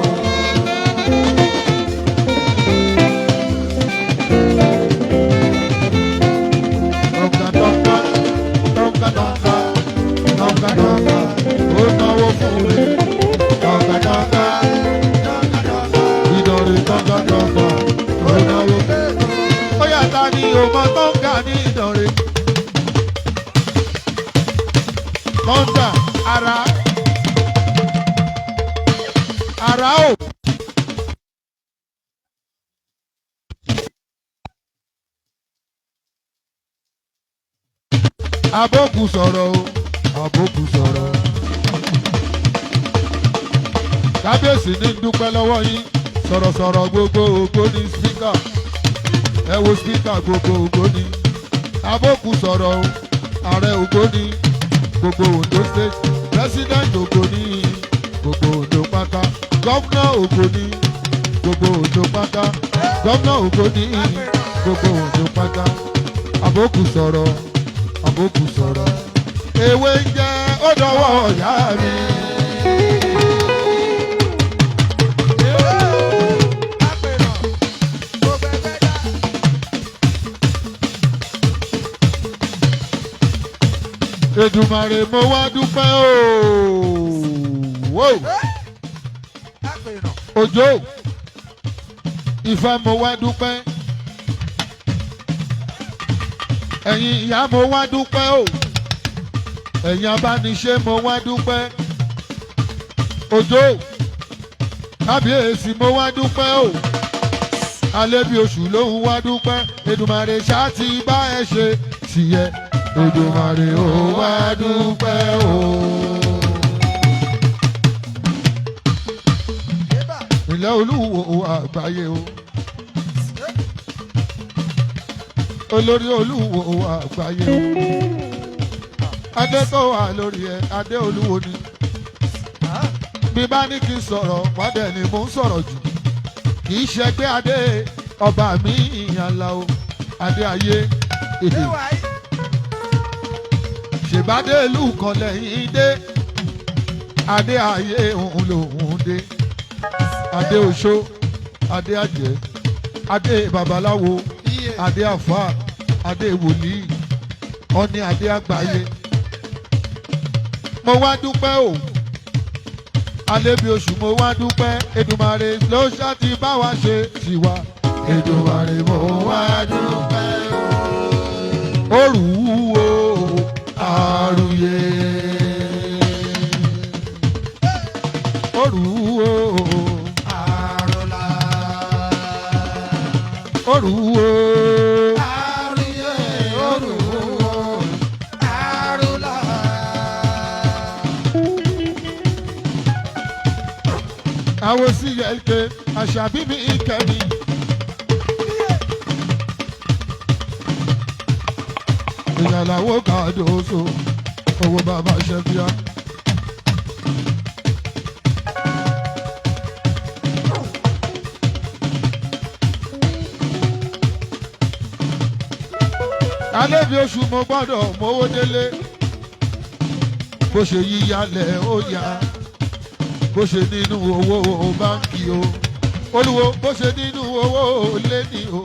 Donga donga, donga donga, donga donga, ọ̀nà wo fún mi. Donga donga, Ìdànrè donga donga. Ó yàtá ni ọmọ tó ń ga ní Ìdànrè. Kọ́ńtà ara o. Àbókù sọ̀rọ̀ o, àbókù sọ̀rọ̀. Kábíyèsí ní dúpẹ́ lọ́wọ́ yín. Sọ̀rọ̀sọ̀rọ̀ gbogbo ògo ní spíkà. Ẹ wo spíkà gbogbo ògo ní. Àbókù sọ̀rọ̀ o, ààrẹ ògo ní. Gbogbo Ondo state, president ògo ní. Gbogbo Ondo pátá, gọ́fúnà ògo ní. Gbogbo Ondo pátá, gọ́fúnà ògo ní. Gbogbo Ondo pátá. Àbókù sọ̀rọ̀, àbókù sọ̀rọ̀. Ewé ń jẹ́ ó dọwọ́ ọ̀yá mi. Èdùmàrè mo wá dúpẹ́ ooo. Òjò Ifá mo wá dúpẹ́. Ẹ̀yin ìyá mo wá dúpẹ́ o. Ẹ̀yin abániṣe mo wá dúpẹ́. Òjò Kábíyèsí mo wá dúpẹ́ o. Alẹ́bí oṣù lóhùn wá dúpẹ́. Èdùmàrè ṣáà ti bá ẹ ṣe tìyẹ. Èdùmàrè ó wá dúpẹ́ o. Ilẹ̀ Olúwo àgbáyé o. Olórí Olúwo àgbáyé o. Adé tó wà lórí ẹ, Adé Olúwo ni. Bí bá ní kí n sọ̀rọ̀, pàdé ni mò ń sọ̀rọ̀ jù. Kì í ṣẹgbẹ́ Adé ọba mi ìyànlá o. Adé ayé. Ṣèbádé ìlú kan lẹ́yìn dé. Adé ayé òun lòun dé. Adé oṣó, Adé àjẹ́, Adé babaláwo, Adé àfáà, Adé wòlíì, Ọ̀ọ̀ni Adé àgbáyé. Mo wá dúpẹ́ o. Alẹ́bí oṣù mo wá dúpẹ́. Èdùmàrè ló ṣáàtì bá wa ṣe tiwa. Èdùmàrè mo wá dúpẹ́ o. Òrù o. Àrùyé òrù o àrùlà òrù o àrùyé òrù àrùlà. Àwọn sí ẹ̀kẹ́ àṣàbí mi ìkẹ́mi. Ìyàlàwó kàdóso owó bàbá ṣẹ́fíà. Alẹ́bí oṣù mo gbọ́dọ̀ mówó délé. Bó ṣe yíyalẹ̀ ó yá. Bó ṣe nínú owó báńkì o. Olúwo bó ṣe nínú owó lẹ́ni o.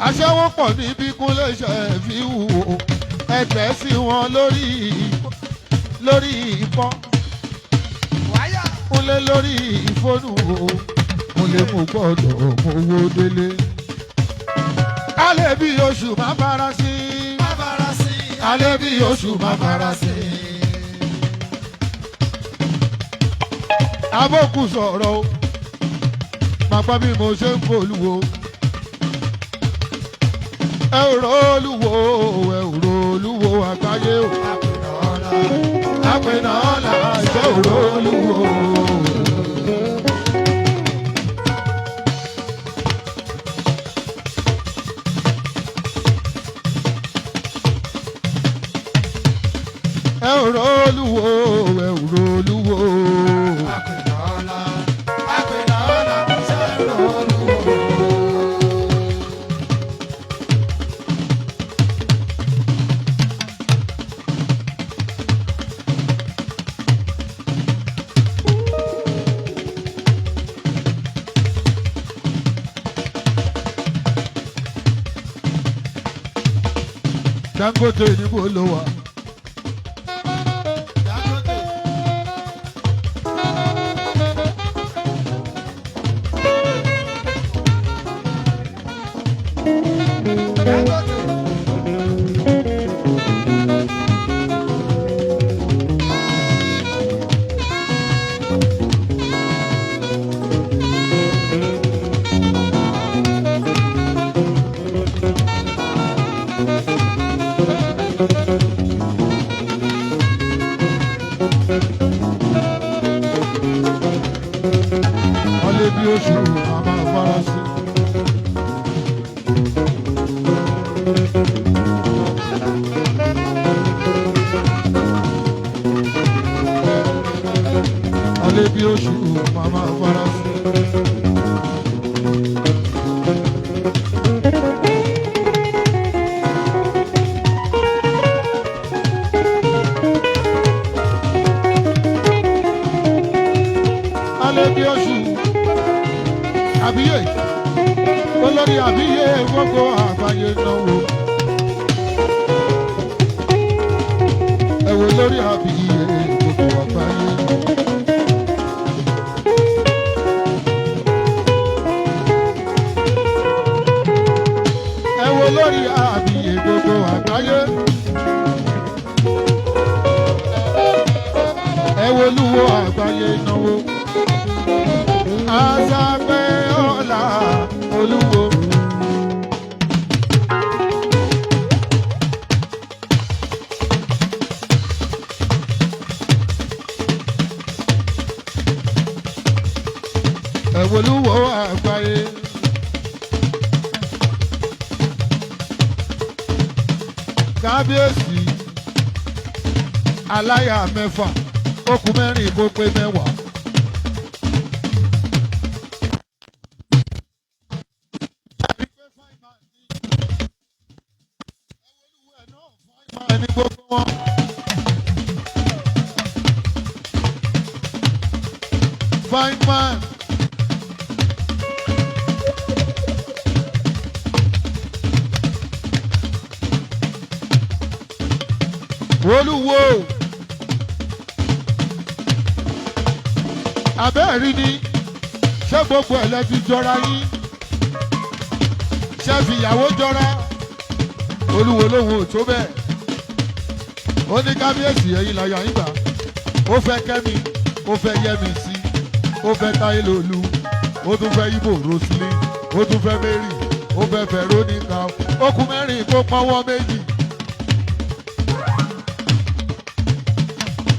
Aṣẹ́wó pọ̀ níbí Kúnlé ṣe fi wù o. ẹ̀tẹ̀ sí wọn lórí ìfọ́ kúnlé lórí ìfónú o kúnlé mú gbọ́dọ̀ mówó délé. alẹ́ bí oṣù má fara sí alẹ́ bí oṣù má fara sí. abókù sọ̀rọ̀ o màgbá bí mo ṣe ń polúwo ẹ ò rólúwo ẹ ò rólúwo àgbáyé o àpènà ọ̀la ìṣe ò rólúwo. ẹ ò rólúwo ẹ ò rólúwo. àpènà ọ̀la ìṣe ò rólúwo. Dangote níbo ló wà. Alẹ́ bí oṣù àmà farasin. Alẹ́ bí oṣù àmà farasin. Alẹ́ bí oṣù àbíyè olórí àbíyè gbogbo àgbáyé náwó ẹ wo lórí àbíyè gbogbo àgbáyé. ẹ wo lórí àbíyè gbogbo àgbáyé. ẹ wo lúwo àgbáyé náwó. Àṣàpẹ́ ọ̀la olúwo. Ẹ̀wọ̀lúwo àgbáyé. Kábíyèsí aláya mẹ́fà ó kù mẹ́rin kó pé mẹ́wàá. Ẹni gbogbo wọn. Fine man. Olúwo. Abẹ́ẹ̀rí ni ṣé gbogbo ẹ̀ lẹ fi jọra yín? Ṣé fìyàwó jọra? Olúwo lòun ò tó bẹ́ẹ̀. Ó ní kábíyèsí ẹ̀yin láyà yín gbà. Ó fẹ́ kẹ́mi, ó fẹ́ yẹ́mi sí, ó fẹ́ táyé lòlú, ó tún fẹ́ Ibo Roslyn, ó tún fẹ́ Mary, ó fẹ́ Veronica, ó kù mẹ́rin kó pọ́wọ́ méjì.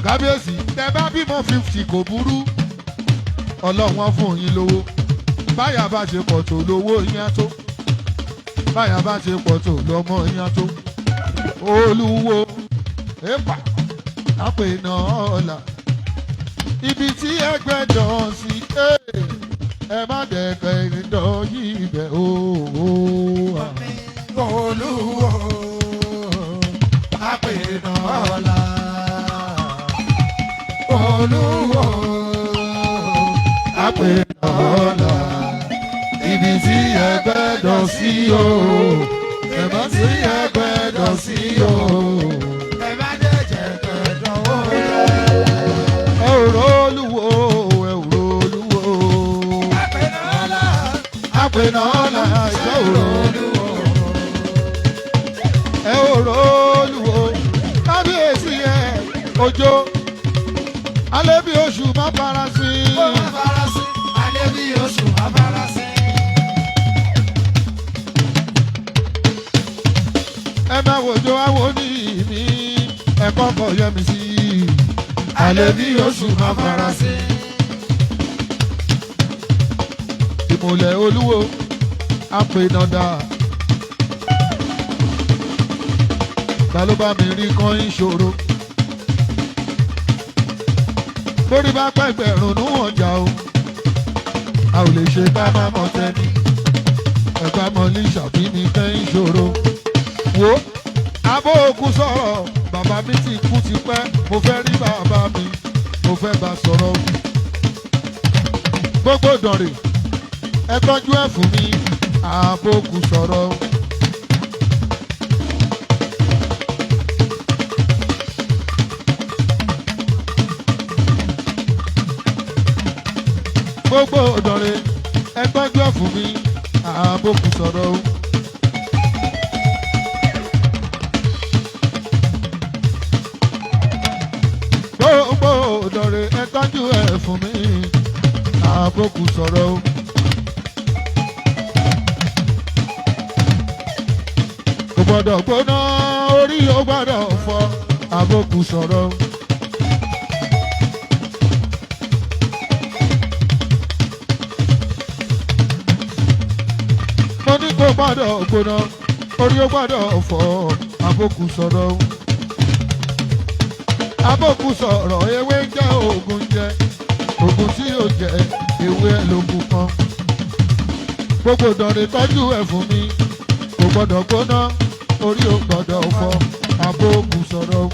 Kábíyèsí tẹ bá bímọ 50 kò burú. Ọlọ́run á fún yín lówó. Báyà bá ṣe pọ̀ tó lówó yín á tó. Báyà bá ṣe pọ̀ tó lọ́mọ yín á tó. Olúwo èpà àpènà ọ̀la ibi tí ẹgbẹ́ dán sí ẹ má dẹ̀kẹ́ ìrìndọ̀ yìí bẹ̀ ooo. Olúwo àpènà ọ̀la. Olúwo àpènà ọ̀la ibi tí ẹgbẹ́ dán sí o ẹ má tí ẹgbẹ́ dán sí o. Òjò alẹ́ bí oṣù má fara sí. Ó má fara sí. Alẹ́ bí oṣù má fara sí. Ẹ máa wòjò àwọn ní mi ẹ kọ́kọ́ yẹ mi sí. Alẹ́ bí oṣù má fara sí. Ìmùlẹ̀ olúwo àpènàdà. Ta ló bá mi rí kan ìṣòro? Bórí bá pẹ́gbẹ̀rún ní ọjà o, a ò lè ṣe bá má mọ tẹ́ni. Ẹ̀ka mọ ní ṣàbí mi kẹ́ ìṣòro. Wo abó òkú sọ̀rọ̀, bàbá mi ti kú ti pẹ́, mo fẹ́ rí bàbá mi, mo fẹ́ bá sọ̀rọ̀. Gbogbo dọ̀rẹ̀ ẹ tọ́jú ẹ̀ fún mi, abó òkú sọ̀rọ̀. Gbogbo ọ̀dọ̀rẹ́ ẹ tọ́jú ẹ̀ fún mi, àbòkù sọ̀rọ̀ o. Gbogbo ọ̀dọ̀rẹ́ ẹ tọ́jú ẹ̀ fún mi, àbòkù sọ̀rọ̀ o. Kò gbọ́dọ̀ gbóná, orí ò gbọ́dọ̀ fọ́, àbòkù sọ̀rọ̀ o. Mo ní kó gbọ́dọ̀ gbóná, orí ó gbọ́dọ̀ fọ́, àbòkù sọ̀rọ̀. Àbòkù sọ̀rọ̀ ewé jẹ́ oògùn jẹ, oògùn tí yóò jẹ ewé lóògùn kan. Gbogbo dọ̀rẹ́ tọ́jú ẹ̀ fún mi, kò gbọ́dọ̀ gbóná, orí ó gbọ́dọ̀ fọ́, àbòkù sọ̀rọ̀.